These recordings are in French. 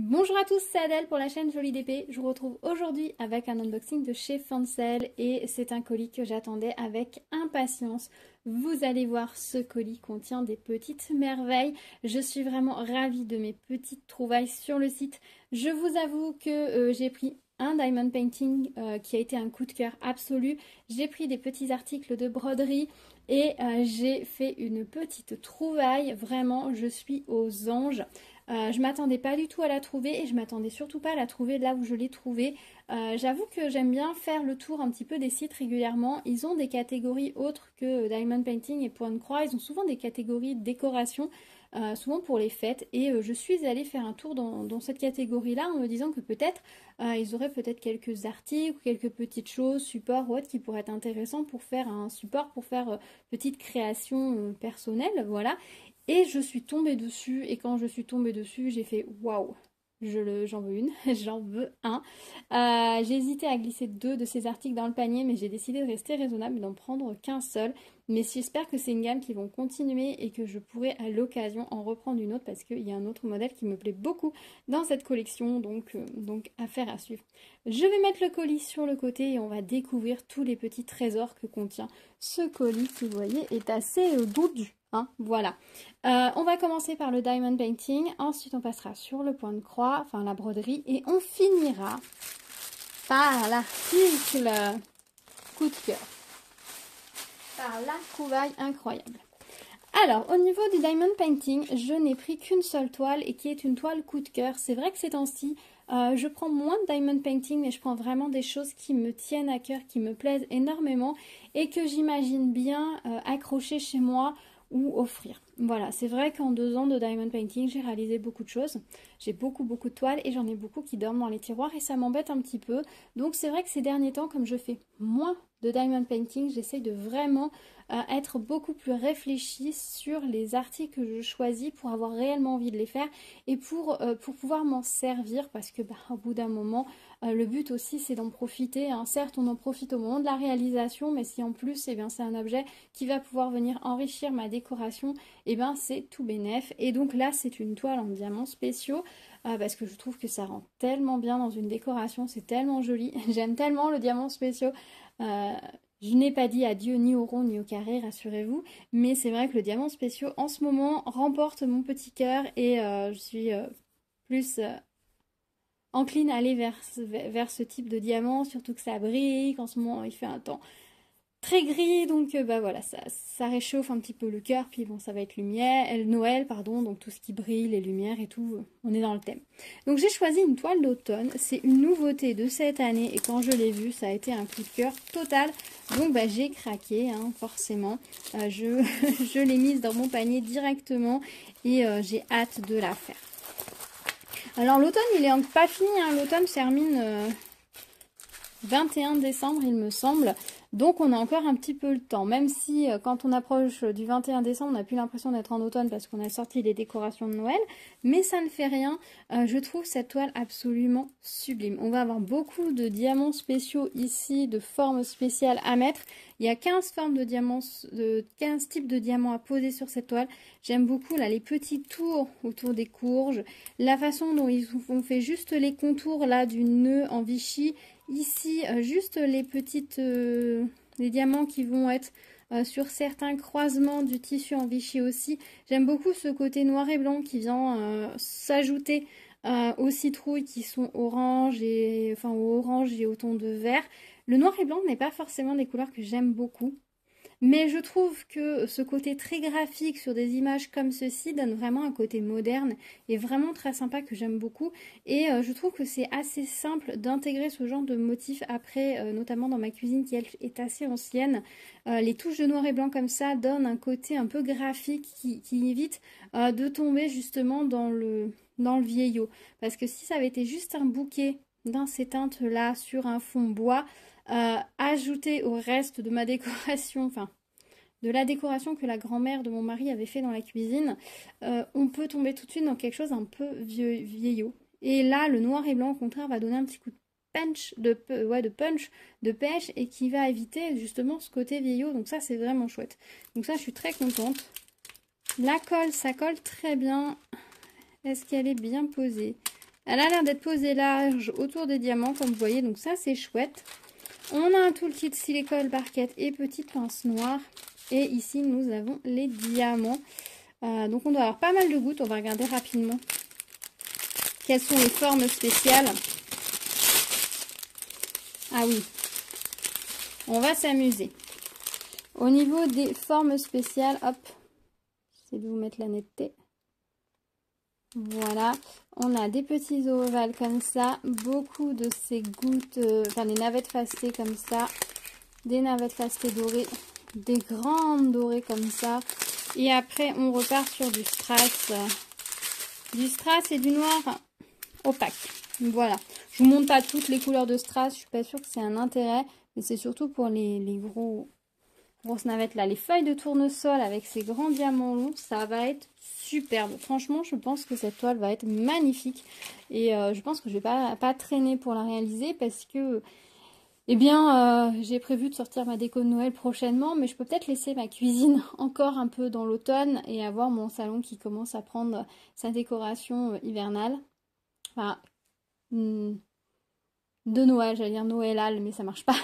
Bonjour à tous, c'est Adèle pour la chaîne Jolie d'épée. Je vous retrouve aujourd'hui avec un unboxing de chez Fancel et c'est un colis que j'attendais avec impatience. Vous allez voir, ce colis contient des petites merveilles. Je suis vraiment ravie de mes petites trouvailles sur le site. Je vous avoue que j'ai pris un diamond painting qui a été un coup de cœur absolu. J'ai pris des petits articles de broderie et j'ai fait une petite trouvaille. Vraiment, je suis aux anges. Je m'attendais pas du tout à la trouver et je m'attendais surtout pas à la trouver là où je l'ai trouvée. J'avoue que j'aime bien faire le tour un petit peu des sites régulièrement. Ils ont des catégories autres que Diamond Painting et Point de Croix. Ils ont souvent des catégories de décoration, souvent pour les fêtes. Et je suis allée faire un tour dans cette catégorie-là en me disant que peut-être ils auraient peut-être quelques articles ou quelques petites choses, supports ou autres qui pourraient être intéressants pour faire un support, pour faire petite création personnelle, voilà. Et je suis tombée dessus, et quand je suis tombée dessus, j'ai fait waouh, j'en veux une, j'en veux un. J'ai hésité à glisser 2 de ces articles dans le panier, mais j'ai décidé de rester raisonnable et d'en prendre qu'un seul. Mais j'espère que c'est une gamme qui vont continuer et que je pourrai à l'occasion en reprendre une autre parce qu'il y a un autre modèle qui me plaît beaucoup dans cette collection, donc affaire à suivre. Je vais mettre le colis sur le côté et on va découvrir tous les petits trésors que contient ce colis qui, vous voyez, est assez dodu. Hein, voilà. On va commencer par le diamond painting, ensuite on passera sur le point de croix, enfin la broderie, et on finira par l'article coup de cœur, par la trouvaille incroyable. Alors, au niveau du diamond painting, je n'ai pris qu'une seule toile et qui est une toile coup de cœur. C'est vrai que ces temps-ci, je prends moins de diamond painting, mais je prends vraiment des choses qui me tiennent à cœur, qui me plaisent énormément et que j'imagine bien accrocher chez moi ou offrir. Voilà, c'est vrai qu'en 2 ans de diamond painting, j'ai réalisé beaucoup de choses. J'ai beaucoup de toiles et j'en ai beaucoup qui dorment dans les tiroirs et ça m'embête un petit peu. Donc c'est vrai que ces derniers temps, comme je fais moins de diamond painting, j'essaye de vraiment être beaucoup plus réfléchie sur les articles que je choisis pour avoir réellement envie de les faire et pour pouvoir m'en servir parce que au bout d'un moment, le but aussi c'est d'en profiter. Hein. Certes, on en profite au moment de la réalisation, mais si en plus c'est un objet qui va pouvoir venir enrichir ma décoration, c'est tout bénef. Et donc là, c'est une toile en diamants spéciaux parce que je trouve que ça rend tellement bien dans une décoration, c'est tellement joli. J'aime tellement le diamant spéciaux. Je n'ai pas dit adieu ni au rond ni au carré, rassurez-vous, mais c'est vrai que le diamant spéciaux en ce moment remporte mon petit cœur et je suis plus encline à aller vers ce type de diamant, surtout que ça brille, qu'en ce moment il fait un temps très gris, donc voilà, ça réchauffe un petit peu le cœur, puis bon, ça va être Noël, pardon, donc tout ce qui brille, les lumières et tout, on est dans le thème. Donc j'ai choisi une toile d'automne, c'est une nouveauté de cette année, et quand je l'ai vue, ça a été un coup de cœur total, donc j'ai craqué, hein, forcément, je l'ai mise dans mon panier directement, et j'ai hâte de la faire. Alors l'automne, il est pas fini, hein, l'automne se termine 21 décembre, il me semble. Donc on a encore un petit peu le temps, même si quand on approche du 21 décembre, on n'a plus l'impression d'être en automne parce qu'on a sorti les décorations de Noël, mais ça ne fait rien, je trouve cette toile absolument sublime. On va avoir beaucoup de diamants spéciaux ici, de formes spéciales à mettre. Il y a 15 formes de diamants, 15 types de diamants à poser sur cette toile. J'aime beaucoup là les petits tours autour des courges, la façon dont ils ont fait juste les contours là du nœud en Vichy. Ici, juste les les diamants qui vont être sur certains croisements du tissu en Vichy aussi. J'aime beaucoup ce côté noir et blanc qui vient s'ajouter aux citrouilles qui sont orange et au ton de vert. Le noir et blanc n'est pas forcément des couleurs que j'aime beaucoup. Mais je trouve que ce côté très graphique sur des images comme ceci donne vraiment un côté moderne et vraiment très sympa que j'aime beaucoup. Et je trouve que c'est assez simple d'intégrer ce genre de motif après, notamment dans ma cuisine qui elle, est assez ancienne. Les touches de noir et blanc comme ça donnent un côté un peu graphique qui évite de tomber justement dans le vieillot. Parce que si ça avait été juste un bouquet dans ces teintes-là sur un fond bois, ajouté au reste de ma décoration, enfin de la décoration que la grand-mère de mon mari avait fait dans la cuisine, on peut tomber tout de suite dans quelque chose un peu vieillot. Et là, le noir et blanc, au contraire, va donner un petit coup de punch, de pêche, et qui va éviter justement ce côté vieillot. Donc ça, c'est vraiment chouette. Donc ça, je suis très contente. La colle, ça colle très bien. Est-ce qu'elle est bien posée? Elle a l'air d'être posée large autour des diamants, comme vous voyez. Donc ça, c'est chouette. On a un toolkit silicone, barquette et petite pince noire. Et ici, nous avons les diamants. Donc on doit avoir pas mal de gouttes. On va regarder rapidement quelles sont les formes spéciales. Ah oui, on va s'amuser. Au niveau des formes spéciales, hop, j'essaie de vous mettre la netteté. Voilà, on a des petits ovales comme ça, beaucoup de ces gouttes, enfin des navettes fastées comme ça, des navettes fastées dorées, des grandes dorées comme ça. Et après, on repart sur du strass et du noir opaque. Voilà, je vous montre pas toutes les couleurs de strass, je suis pas sûre que c'est un intérêt, mais c'est surtout pour les grosses navettes là. Les feuilles de tournesol avec ces grands diamants longs, ça va être superbe. Franchement, je pense que cette toile va être magnifique. Et je pense que je vais pas traîner pour la réaliser parce que, eh bien, j'ai prévu de sortir ma déco de Noël prochainement. Mais je peux peut-être laisser ma cuisine encore un peu dans l'automne et avoir mon salon qui commence à prendre sa décoration hivernale. Enfin, de Noël, j'allais dire Noëlal, mais ça marche pas.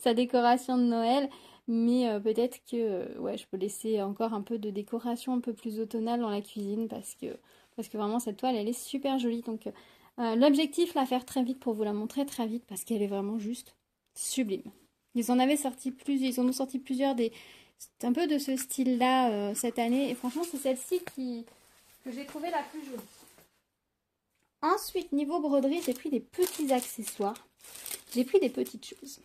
Sa décoration de Noël. Mais peut-être que ouais, je peux laisser encore un peu de décoration un peu plus automnale dans la cuisine parce que vraiment cette toile elle est super jolie. Donc l'objectif, la faire très vite pour vous la montrer très vite parce qu'elle est vraiment juste sublime. Ils en ont sorti plusieurs un peu de ce style là cette année et franchement c'est celle-ci que j'ai trouvé la plus jolie. Ensuite niveau broderie, j'ai pris des petits accessoires, j'ai pris des petites choses.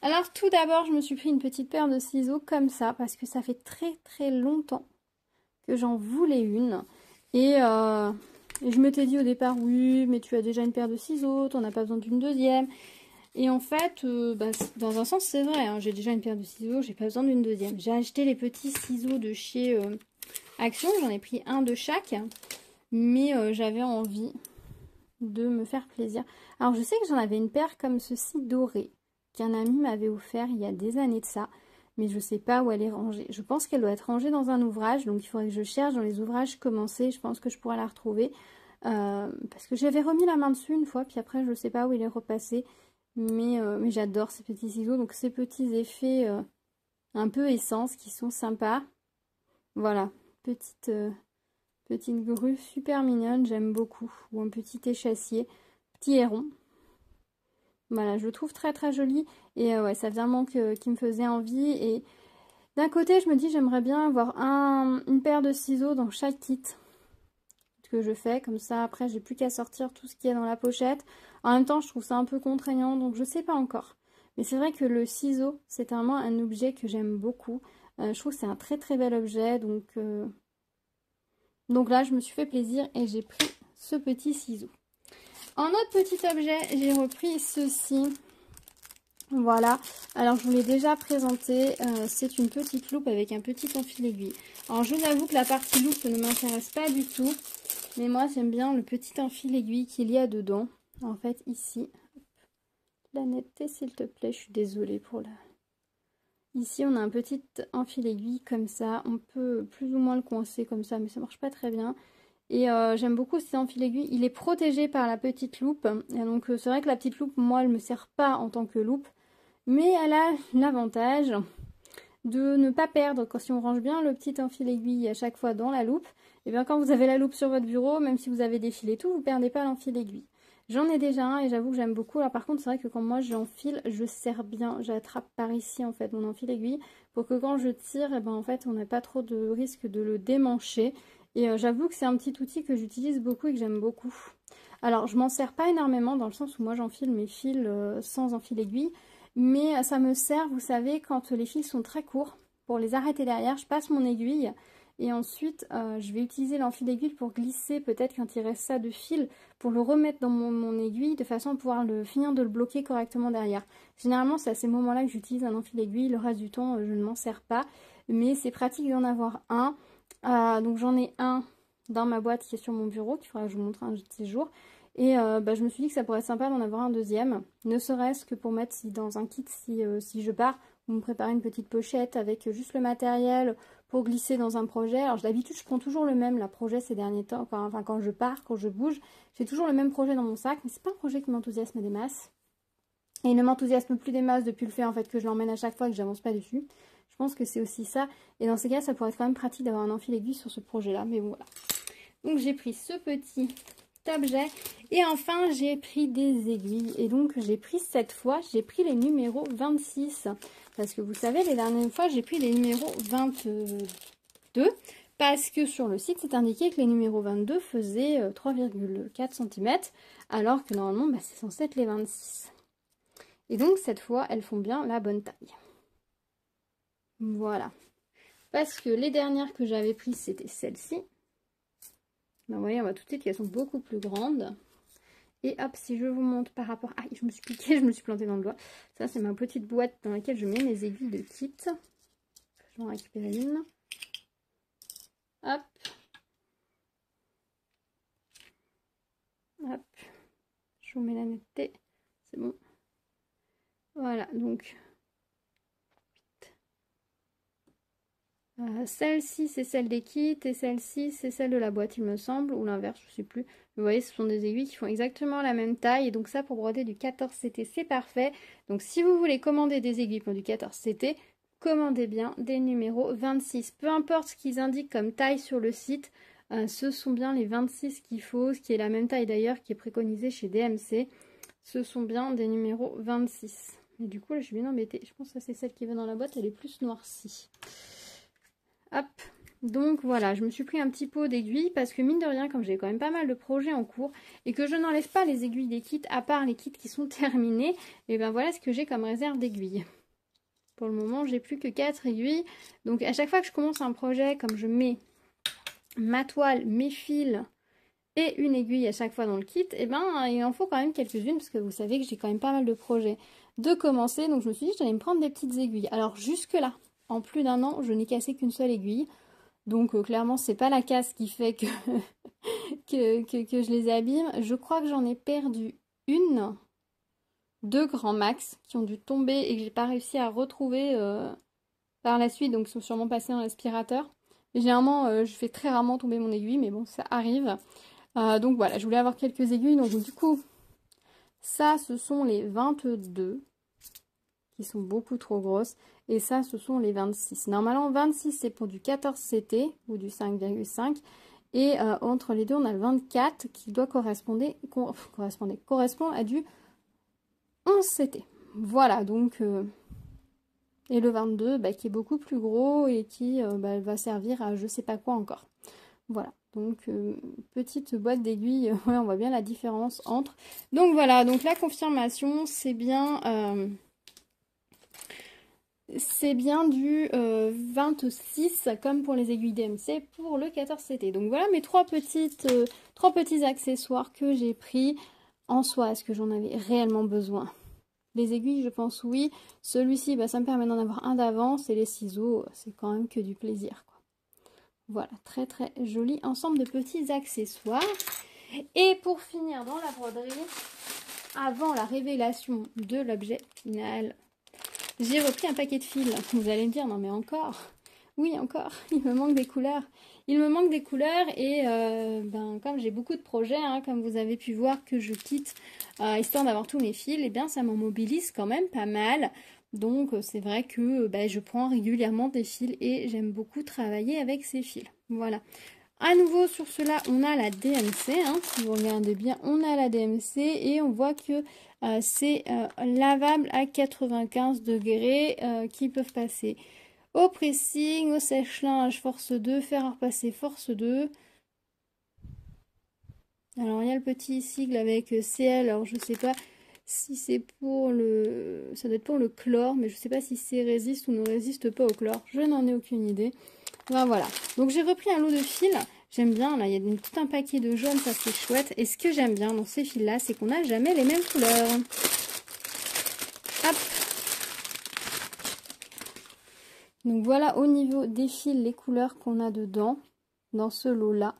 Alors tout d'abord, je me suis pris une petite paire de ciseaux comme ça parce que ça fait très très longtemps que j'en voulais une. Et je m'étais dit au départ, oui, mais tu as déjà une paire de ciseaux, tu n'en as pas besoin d'une deuxième. Et en fait, dans un sens, c'est vrai, hein, j'ai déjà une paire de ciseaux, j'ai pas besoin d'une deuxième. J'ai acheté les petits ciseaux de chez Action, j'en ai pris un de chaque, mais j'avais envie de me faire plaisir. Alors je sais que j'en avais une paire comme ceci dorée, qu'un ami m'avait offert il y a des années de ça, mais je ne sais pas où elle est rangée. Je pense qu'elle doit être rangée dans un ouvrage, donc il faudrait que je cherche dans les ouvrages commencés, je pense que je pourrais la retrouver, parce que j'avais remis la main dessus une fois, puis après je ne sais pas où il est repassé, mais j'adore ces petits ciseaux, donc ces petits effets un peu essence qui sont sympas. Voilà, petite grue super mignonne, j'aime beaucoup, ou un petit échassier, petit héron. Voilà, je le trouve très très joli et ouais, ça faisait un manque qui me faisait envie. Et d'un côté, je me dis j'aimerais bien avoir une paire de ciseaux dans chaque kit que je fais. Comme ça, après, j'ai plus qu'à sortir tout ce qui est dans la pochette. En même temps, je trouve ça un peu contraignant, donc je sais pas encore. Mais c'est vrai que le ciseau, c'est vraiment un objet que j'aime beaucoup. Je trouve que c'est un très très bel objet, donc là, je me suis fait plaisir et j'ai pris ce petit ciseau. En autre petit objet, j'ai repris ceci. Voilà, alors je vous l'ai déjà présenté, c'est une petite loupe avec un petit enfil aiguille. Alors je vous avoue que la partie loupe ne m'intéresse pas du tout, mais moi j'aime bien le petit enfil aiguille qu'il y a dedans. En fait ici, la netteté s'il te plaît, je suis désolée pour la... Ici on a un petit enfil aiguille comme ça, on peut plus ou moins le coincer comme ça, mais ça marche pas très bien. Et j'aime beaucoup cet enfil aiguille, il est protégé par la petite loupe, et donc c'est vrai que la petite loupe, moi elle me sert pas en tant que loupe. Mais elle a l'avantage de ne pas perdre, si on range bien le petit enfil aiguille à chaque fois dans la loupe, et bien quand vous avez la loupe sur votre bureau, même si vous avez des fils et tout, vous ne perdez pas l'enfil aiguille. J'en ai déjà un et j'avoue que j'aime beaucoup. Alors par contre, c'est vrai que quand moi j'enfile, je serre bien, j'attrape par ici en fait mon enfil aiguille pour que quand je tire, et ben en fait on n'a pas trop de risque de le démancher. Et j'avoue que c'est un petit outil que j'utilise beaucoup et que j'aime beaucoup. Alors je m'en sers pas énormément dans le sens où moi j'enfile mes fils sans enfil aiguille. Mais ça me sert, vous savez, quand les fils sont très courts, pour les arrêter derrière, je passe mon aiguille et ensuite je vais utiliser l'enfil d'aiguille pour glisser peut-être quand il reste ça de fil, pour le remettre dans mon aiguille de façon à pouvoir finir de le bloquer correctement derrière. Généralement c'est à ces moments-là que j'utilise un enfil d'aiguille, le reste du temps je ne m'en sers pas, mais c'est pratique d'en avoir un. Donc j'en ai un dans ma boîte qui est sur mon bureau, qu'il faudra que je vous montre un de ces jours. Et je me suis dit que ça pourrait être sympa d'en avoir un deuxième, ne serait-ce que pour mettre dans un kit si je pars, vous me préparez une petite pochette avec juste le matériel pour glisser dans un projet. Alors d'habitude je prends toujours le même projet ces derniers temps, enfin quand je pars, quand je bouge, j'ai toujours le même projet dans mon sac, mais c'est pas un projet qui m'enthousiasme des masses. Et il ne m'enthousiasme plus des masses depuis le fait en fait que je l'emmène à chaque fois et que j'avance pas dessus. Je pense que c'est aussi ça. Et dans ces cas, ça pourrait être quand même pratique d'avoir un enfil aiguille sur ce projet-là. Mais bon, voilà. Donc j'ai pris ce petit objet. Et enfin, j'ai pris des aiguilles. Et donc j'ai pris cette fois, j'ai pris les numéros 26. Parce que vous savez, les dernières fois, j'ai pris les numéros 22. Parce que sur le site, c'est indiqué que les numéros 22 faisaient 3,4 cm. Alors que normalement, bah, c'est censé être les 26. Et donc, cette fois, elles font bien la bonne taille. Voilà. Parce que les dernières que j'avais prises, c'était celles-ci. Vous voyez, on voit tout de suite qu'elles sont beaucoup plus grandes. Et hop, si je vous montre par rapport... Ah, je me suis piquée, je me suis plantée dans le doigt. Ça, c'est ma petite boîte dans laquelle je mets mes aiguilles de kit. Je vais en récupérer une. Hop. Hop. Je vous mets la netteté. C'est bon. Voilà, donc... celle-ci, c'est celle des kits et celle-ci, c'est celle de la boîte, il me semble, ou l'inverse, je ne sais plus. Vous voyez, ce sont des aiguilles qui font exactement la même taille. Et donc ça, pour broder du 14CT, c'est parfait. Donc si vous voulez commander des aiguilles pour du 14CT, commandez bien des numéros 26. Peu importe ce qu'ils indiquent comme taille sur le site, ce sont bien les 26 qu'il faut, ce qui est la même taille d'ailleurs qui est préconisée chez DMC. Ce sont bien des numéros 26. Et du coup, là, je suis bien embêtée. Je pense que c'est celle qui va dans la boîte, elle est plus noircie. Hop, donc voilà, je me suis pris un petit pot d'aiguilles parce que mine de rien, comme j'ai quand même pas mal de projets en cours et que je n'enlève pas les aiguilles des kits, à part les kits qui sont terminés, et ben voilà ce que j'ai comme réserve d'aiguilles. Pour le moment, j'ai plus que 4 aiguilles. Donc à chaque fois que je commence un projet, comme je mets ma toile, mes fils et une aiguille à chaque fois dans le kit, et ben il en faut quand même quelques-unes parce que vous savez que j'ai quand même pas mal de projets de commencer. Donc je me suis dit que j'allais me prendre des petites aiguilles. Alors jusque là, en plus d'un an, je n'ai cassé qu'une seule aiguille. Donc clairement, c'est pas la casse qui fait que, que je les abîme. Je crois que j'en ai perdu une, 2 grands max qui ont dû tomber et que j'ai pas réussi à retrouver par la suite. Donc ils sont sûrement passés dans l'aspirateur. Généralement, je fais très rarement tomber mon aiguille, mais bon, ça arrive. Donc voilà, je voulais avoir quelques aiguilles. Donc du coup, ça, ce sont les 22 qui sont beaucoup trop grosses. Et ça, ce sont les 26. Normalement, 26, c'est pour du 14CT ou du 5,5. Et entre les deux, on a le 24 qui doit correspondre à du 11CT. Voilà, donc... et le 22, bah, qui est beaucoup plus gros et qui va servir à je sais pas quoi encore. Voilà, donc petite boîte d'aiguilles, ouais, on voit bien la différence entre. Donc voilà, donc la confirmation, c'est bien du 26 comme pour les aiguilles DMC pour le 14CT. Donc voilà mes trois petits accessoires que j'ai pris. En soi, est-ce que j'en avais réellement besoin? Les aiguilles, je pense oui. Celui-ci, bah, ça me permet d'en avoir un d'avance. Et les ciseaux, c'est quand même que du plaisir, quoi. Voilà, très très joli ensemble de petits accessoires. Et pour finir dans la broderie, avant la révélation de l'objet final, j'ai repris un paquet de fils. Vous allez me dire, non mais encore? Oui, encore, il me manque des couleurs. Il me manque des couleurs et comme j'ai beaucoup de projets, hein, comme vous avez pu voir que je quitte, histoire d'avoir tous mes fils, et bien ça m'en mobilise quand même pas mal. Donc c'est vrai que je prends régulièrement des fils et j'aime beaucoup travailler avec ces fils. Voilà. À nouveau sur cela, on a la DMC. Hein, si vous regardez bien, on a la DMC et on voit que c'est lavable à 95 degrés qui peuvent passer au pressing, au sèche-linge force 2, fer à repasser force 2. Alors il y a le petit sigle avec CL, alors je sais pas si c'est pour le... ça doit être pour le chlore, mais je sais pas si c'est résiste ou ne résiste pas au chlore, je n'en ai aucune idée. Ben, voilà, donc j'ai repris un lot de fils, j'aime bien, là il y a tout un paquet de jaune, ça c'est chouette, et ce que j'aime bien dans ces fils là, c'est qu'on n'a jamais les mêmes couleurs. Hop. Donc voilà au niveau des fils les couleurs qu'on a dedans, dans ce lot là.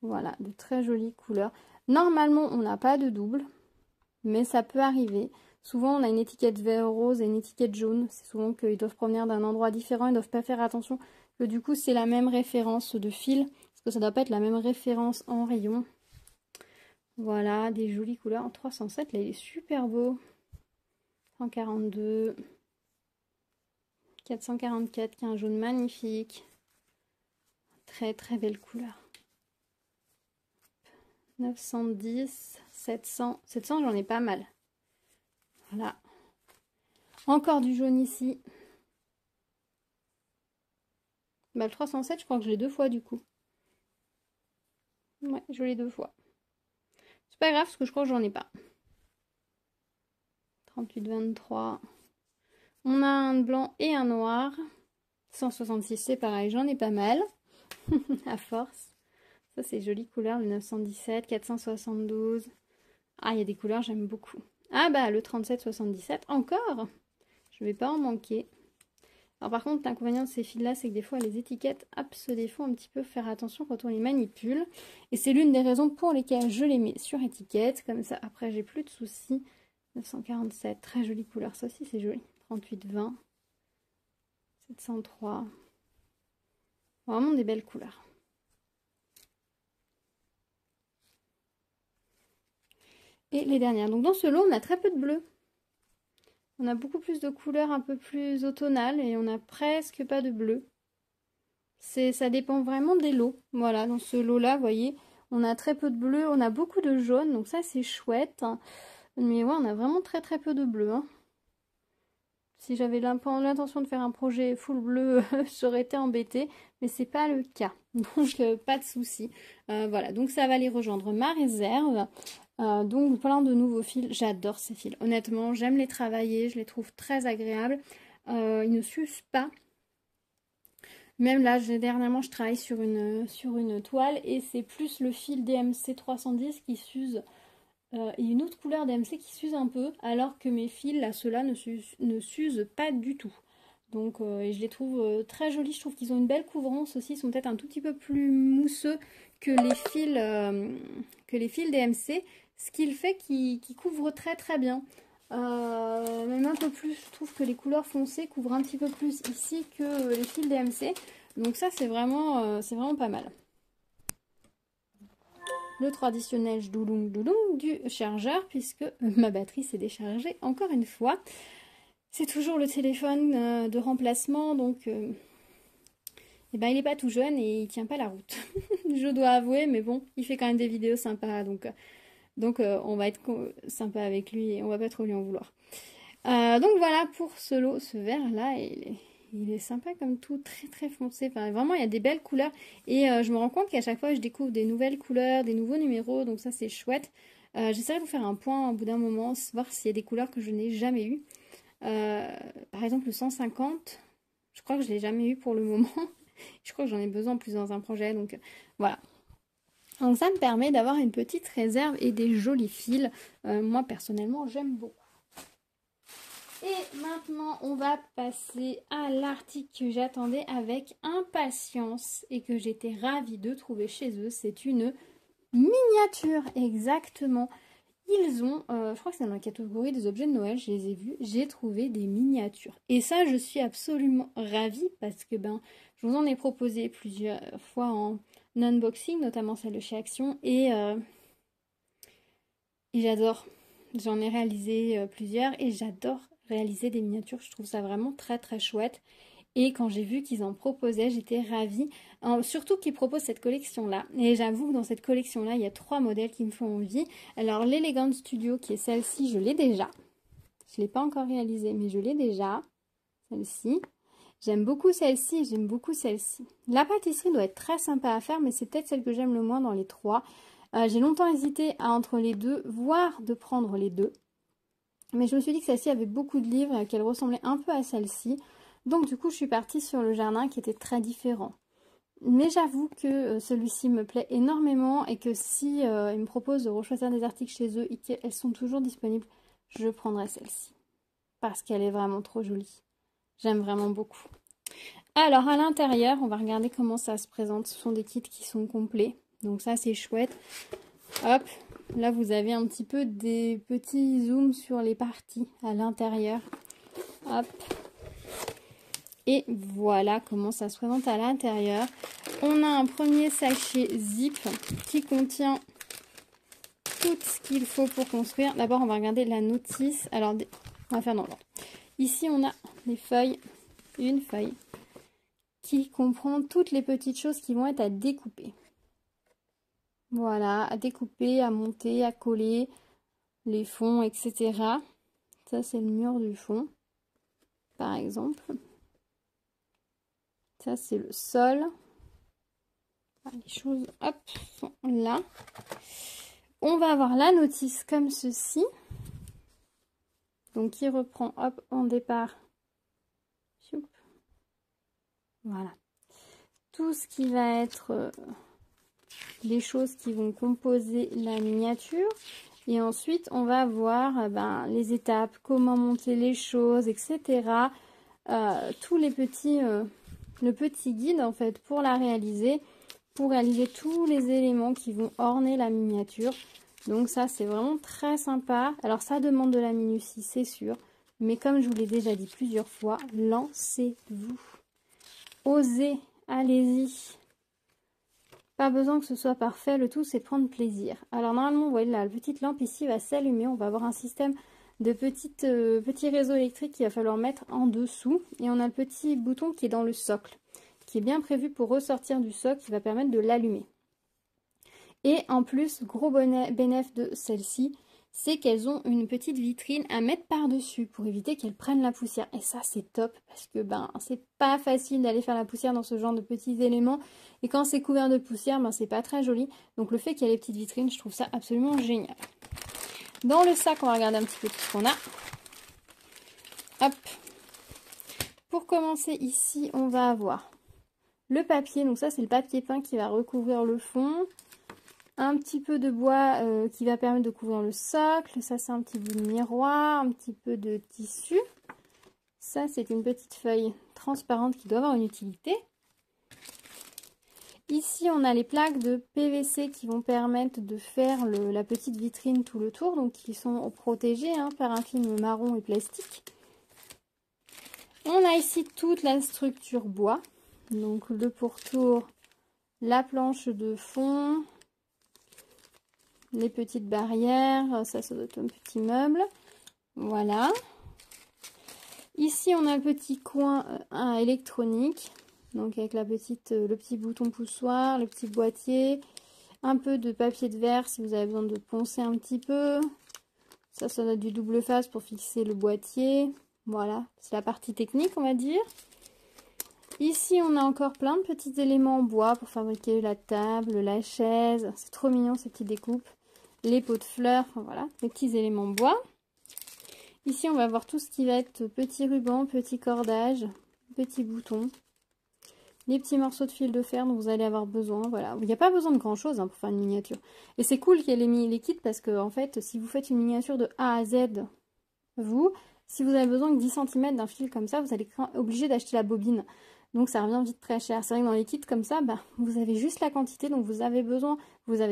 Voilà, de très jolies couleurs. Normalement on n'a pas de double, mais ça peut arriver. Souvent on a une étiquette vert rose et une étiquette jaune. C'est souvent qu'ils doivent provenir d'un endroit différent, ils ne doivent pas faire attention que du coup c'est la même référence de fil, parce que ça doit pas être la même référence en rayon. Voilà, des jolies couleurs en 307, là il est super beau. 142, 444 qui est un jaune magnifique. Très très belle couleur. 910, 700, 700 j'en ai pas mal. Voilà. Encore du jaune ici. Bah, le 307, je crois que je l'ai 2 fois du coup. Ouais, je l'ai 2 fois. C'est pas grave parce que je crois que j'en ai pas. 38, 23. On a un blanc et un noir. 166, c'est pareil, j'en ai pas mal. À force. Ça, c'est jolie couleur, le 917, 472. Ah, il y a des couleurs, j'aime beaucoup. Ah bah, le 3777, encore. Je vais pas en manquer. Alors par contre, l'inconvénient de ces fils-là, c'est que des fois, les étiquettes, hop, se défont un petit peu. Faire attention quand on les manipule. Et c'est l'une des raisons pour lesquelles je les mets sur étiquette. Comme ça, après, j'ai plus de soucis. 947, très jolie couleur. Ça aussi, c'est joli. 38, 20. 703. Vraiment des belles couleurs. Et les dernières. Donc dans ce lot, on a très peu de bleu. On a beaucoup plus de couleurs un peu plus automnales et on a presque pas de bleu. Ça dépend vraiment des lots. Voilà, dans ce lot-là, vous voyez, on a très peu de bleu, on a beaucoup de jaune, donc ça c'est chouette. Mais ouais, on a vraiment très très peu de bleu. Hein. Si j'avais l'intention de faire un projet full bleu, j'aurais été embêtée, mais c'est pas le cas. Donc pas de souci. Voilà, donc ça va aller rejoindre ma réserve. Donc plein de nouveaux fils, j'adore ces fils. Honnêtement, j'aime les travailler, je les trouve très agréables. Ils ne s'usent pas. Même là, dernièrement, je travaille sur une toile et c'est plus le fil DMC 310 qui s'use. Et une autre couleur DMC qui s'use un peu, alors que mes fils, là, ceux-là ne s'usent pas du tout. Donc, et je les trouve très jolis. Je trouve qu'ils ont une belle couvrance aussi. Ils sont peut-être un tout petit peu plus mousseux que les fils DMC. Ce qui le fait qu'ils couvrent très très bien. Même un peu plus, je trouve que les couleurs foncées couvrent un petit peu plus ici que les fils DMC. Donc ça, c'est vraiment pas mal. Le traditionnel douloung du chargeur, puisque ma batterie s'est déchargée encore une fois. C'est toujours le téléphone de remplacement, donc eh ben, il n'est pas tout jeune et il tient pas la route. Je dois avouer, mais bon, il fait quand même des vidéos sympas, donc on va être sympa avec lui et on va pas trop lui en vouloir. Donc voilà pour ce lot, ce vert là, il est sympa comme tout, très très foncé. Enfin, vraiment, il y a des belles couleurs et je me rends compte qu'à chaque fois, je découvre des nouvelles couleurs, des nouveaux numéros, donc ça c'est chouette. J'essaierai de vous faire un point au bout d'un moment, voir s'il y a des couleurs que je n'ai jamais eues. Par exemple, le 150, je crois que je l'ai jamais eu pour le moment. Je crois que j'en ai besoin en plus dans un projet, donc voilà. Donc ça me permet d'avoir une petite réserve et des jolis fils. Moi personnellement j'aime beaucoup. Et maintenant on va passer à l'article que j'attendais avec impatience et que j'étais ravie de trouver chez eux. C'est une miniature, exactement. Ils ont, je crois que c'est dans la catégorie des objets de Noël, je les ai vus, j'ai trouvé des miniatures. Et ça je suis absolument ravie parce que je vous en ai proposé plusieurs fois en unboxing, notamment celle de chez Action, et j'adore. J'en ai réalisé plusieurs et j'adore réaliser des miniatures. Je trouve ça vraiment très très chouette. Et quand j'ai vu qu'ils en proposaient, j'étais ravie. Surtout qu'ils proposent cette collection-là. Et j'avoue que dans cette collection-là, il y a 3 modèles qui me font envie. Alors l'Elegant Studio, qui est celle-ci, je l'ai déjà. Je ne l'ai pas encore réalisée, mais je l'ai déjà. Celle-ci. J'aime beaucoup celle-ci et j'aime beaucoup celle-ci. La pâtisserie doit être très sympa à faire, mais c'est peut-être celle que j'aime le moins dans les 3. J'ai longtemps hésité entre les deux, voire de prendre les deux. Mais je me suis dit que celle-ci avait beaucoup de livres et qu'elle ressemblait un peu à celle-ci. Donc du coup, je suis partie sur le jardin qui était très différent. Mais j'avoue que celui-ci me plaît énormément et que si ils me proposent de rechoisir des articles chez eux et qu'elles sont toujours disponibles, je prendrai celle-ci. Parce qu'elle est vraiment trop jolie. J'aime vraiment beaucoup. Alors à l'intérieur, on va regarder comment ça se présente. Ce sont des kits qui sont complets. Donc ça c'est chouette. Hop, là vous avez un petit peu des petits zooms sur les parties à l'intérieur. Hop. Et voilà comment ça se présente à l'intérieur. On a un premier sachet zip qui contient tout ce qu'il faut pour construire. D'abord, on va regarder la notice. Alors, on va faire dans l'ordre. Ici, on a des feuilles, une feuille qui comprend toutes les petites choses qui vont être à découper. Voilà, à découper, à monter, à coller, les fonds, etc. Ça, c'est le mur du fond, par exemple. Ça, c'est le sol. Les choses, hop, sont là. On va avoir la notice comme ceci. Donc, qui reprend, hop, en départ. Voilà. Tout ce qui va être les choses qui vont composer la miniature. Et ensuite, on va voir les étapes, comment monter les choses, etc. Tous les petits... le petit guide en fait pour la réaliser, pour réaliser tous les éléments qui vont orner la miniature. Donc ça c'est vraiment très sympa. Alors ça demande de la minutie, c'est sûr, mais comme je vous l'ai déjà dit plusieurs fois, lancez-vous, osez, allez-y. Pas besoin que ce soit parfait, le tout c'est prendre plaisir. Alors normalement vous voyez là, la petite lampe ici va s'allumer, on va avoir un système de petits réseaux électriques qu'il va falloir mettre en dessous. Et on a le petit bouton qui est dans le socle, qui est bien prévu pour ressortir du socle, qui va permettre de l'allumer. Et en plus, gros bénéfice de celle-ci, c'est qu'elles ont une petite vitrine à mettre par-dessus pour éviter qu'elles prennent la poussière. Et ça, c'est top parce que c'est pas facile d'aller faire la poussière dans ce genre de petits éléments. Et quand c'est couvert de poussière, c'est pas très joli. Donc le fait qu'il y ait les petites vitrines, je trouve ça absolument génial. Dans le sac, on va regarder un petit peu tout ce qu'on a. Hop. Pour commencer ici, on va avoir le papier. Donc ça, c'est le papier peint qui va recouvrir le fond. Un petit peu de bois qui va permettre de couvrir le socle. Ça, c'est un petit bout de miroir, un petit peu de tissu. Ça, c'est une petite feuille transparente qui doit avoir une utilité. Ici, on a les plaques de PVC qui vont permettre de faire la petite vitrine tout le tour, donc qui sont protégées par un film marron et plastique. On a ici toute la structure bois, donc le pourtour, la planche de fond, les petites barrières, ça doit être un petit meuble. Voilà. Ici, on a le petit coin électronique. Donc avec le petit bouton poussoir, le petit boîtier, un peu de papier de verre si vous avez besoin de poncer un petit peu. Ça doit être du double face pour fixer le boîtier. Voilà, c'est la partie technique on va dire. Ici on a encore plein de petits éléments en bois pour fabriquer la table, la chaise. C'est trop mignon ces petites découpes. Les pots de fleurs, voilà, les petits éléments en bois. Ici on va voir tout ce qui va être petits rubans, petits cordages, petits boutons. Les petits morceaux de fil de fer dont vous allez avoir besoin, voilà. Il n'y a pas besoin de grand chose pour faire une miniature. Et c'est cool qu'il y ait les kits parce que en fait, si vous faites une miniature de A à Z, si vous avez besoin de 10 cm d'un fil comme ça, vous allez être obligé d'acheter la bobine. Donc ça revient vite très cher. C'est vrai que dans les kits comme ça, vous avez juste la quantité, donc vous n'avez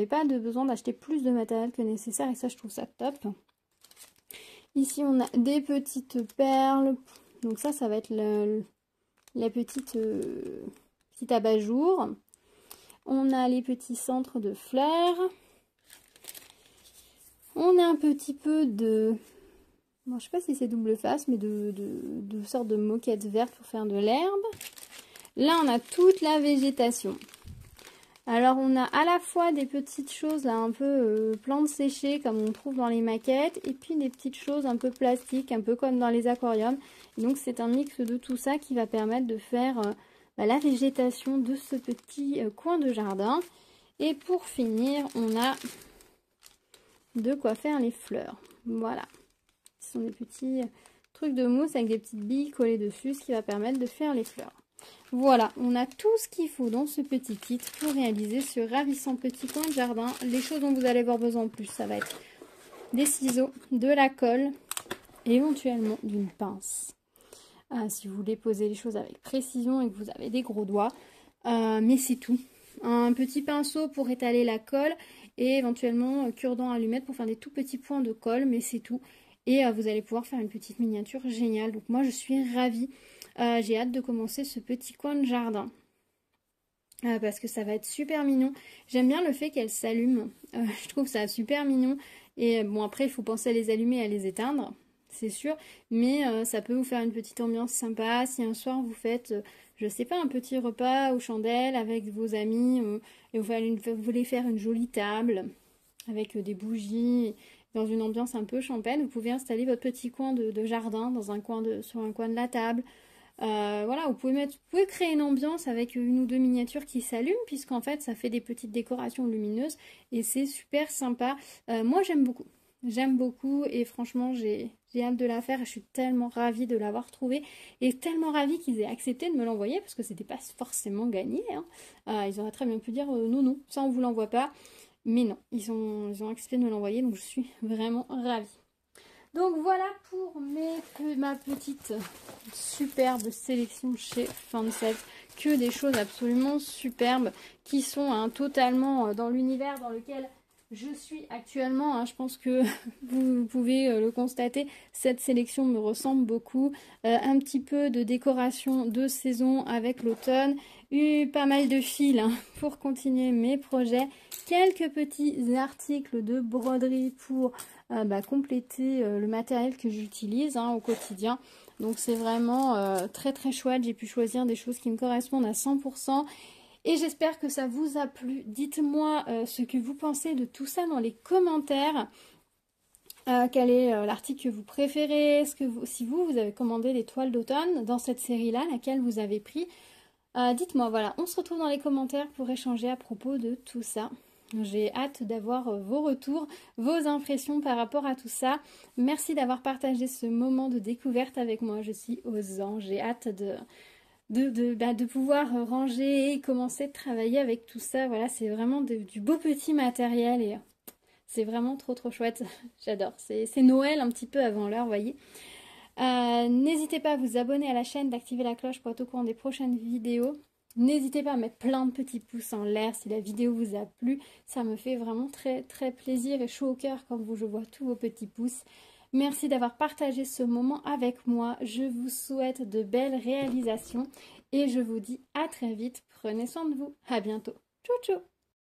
pas besoin d'acheter plus de matériel que nécessaire et ça je trouve ça top. Ici on a des petites perles, donc ça va être la petite abat-jour. On a les petits centres de fleurs. On a un petit peu de... Bon, je sais pas si c'est double face, mais de sorte de moquette verte pour faire de l'herbe. Là, on a toute la végétation. Alors, on a à la fois des petites choses là, un peu plantes séchées, comme on trouve dans les maquettes, et puis des petites choses un peu plastiques, un peu comme dans les aquariums. Et donc, c'est un mix de tout ça qui va permettre de faire... la végétation de ce petit coin de jardin. Et pour finir, on a de quoi faire les fleurs. Voilà. Ce sont des petits trucs de mousse avec des petites billes collées dessus, ce qui va permettre de faire les fleurs. Voilà, on a tout ce qu'il faut dans ce petit kit pour réaliser ce ravissant petit coin de jardin. Les choses dont vous allez avoir besoin en plus, ça va être des ciseaux, de la colle et éventuellement d'une pince. Si vous voulez poser les choses avec précision et que vous avez des gros doigts. Mais c'est tout. Un petit pinceau pour étaler la colle et éventuellement cure-dent allumette pour faire des tout petits points de colle, mais c'est tout. et vous allez pouvoir faire une petite miniature géniale. Donc moi je suis ravie, j'ai hâte de commencer ce petit coin de jardin. Parce que ça va être super mignon. J'aime bien le fait qu'elle s'allume. Je trouve ça super mignon. Et bon, après, il faut penser à les allumer et à les éteindre, c'est sûr. Mais ça peut vous faire une petite ambiance sympa. Si un soir vous faites, je sais pas, un petit repas aux chandelles avec vos amis et vous voulez faire une jolie table avec des bougies dans une ambiance un peu champagne, vous pouvez installer votre petit coin de jardin dans un coin sur un coin de la table. Voilà, vous pouvez créer une ambiance avec une ou deux miniatures qui s'allument, puisqu'en fait ça fait des petites décorations lumineuses et c'est super sympa. Moi j'aime beaucoup et franchement j'ai hâte de la faire et je suis tellement ravie de l'avoir trouvée et tellement ravie qu'ils aient accepté de me l'envoyer parce que c'était pas forcément gagné, hein. Ils auraient très bien pu dire non, non, ça on vous l'envoie pas, mais non, ils ont accepté de me l'envoyer donc je suis vraiment ravie. Donc voilà pour ma petite superbe sélection chez Fansets. Que des choses absolument superbes qui sont hein, totalement dans l'univers dans lequel je suis actuellement. Hein. Je pense que vous pouvez le constater, cette sélection me ressemble beaucoup. Un petit peu de décoration de saison avec l'automne. Pas mal de fils hein, pour continuer mes projets. Quelques petits articles de broderie pour compléter le matériel que j'utilise hein, au quotidien. Donc c'est vraiment très très chouette. J'ai pu choisir des choses qui me correspondent à 100%. Et j'espère que ça vous a plu. Dites-moi ce que vous pensez de tout ça dans les commentaires. Quel est l'article que vous préférez? Si vous avez commandé des toiles d'automne dans cette série-là, laquelle vous avez pris? Dites-moi, voilà, on se retrouve dans les commentaires pour échanger à propos de tout ça. J'ai hâte d'avoir vos retours, vos impressions par rapport à tout ça. Merci d'avoir partagé ce moment de découverte avec moi. Je suis aux anges. J'ai hâte de pouvoir ranger et commencer de travailler avec tout ça. Voilà, c'est vraiment du beau petit matériel et c'est vraiment trop trop chouette. J'adore. C'est Noël un petit peu avant l'heure, vous voyez. N'hésitez pas à vous abonner à la chaîne, d'activer la cloche pour être au courant des prochaines vidéos. N'hésitez pas à mettre plein de petits pouces en l'air si la vidéo vous a plu. Ça me fait vraiment très très plaisir et chaud au cœur quand je vois tous vos petits pouces. Merci d'avoir partagé ce moment avec moi. Je vous souhaite de belles réalisations et je vous dis à très vite. Prenez soin de vous. À bientôt. Ciao ciao.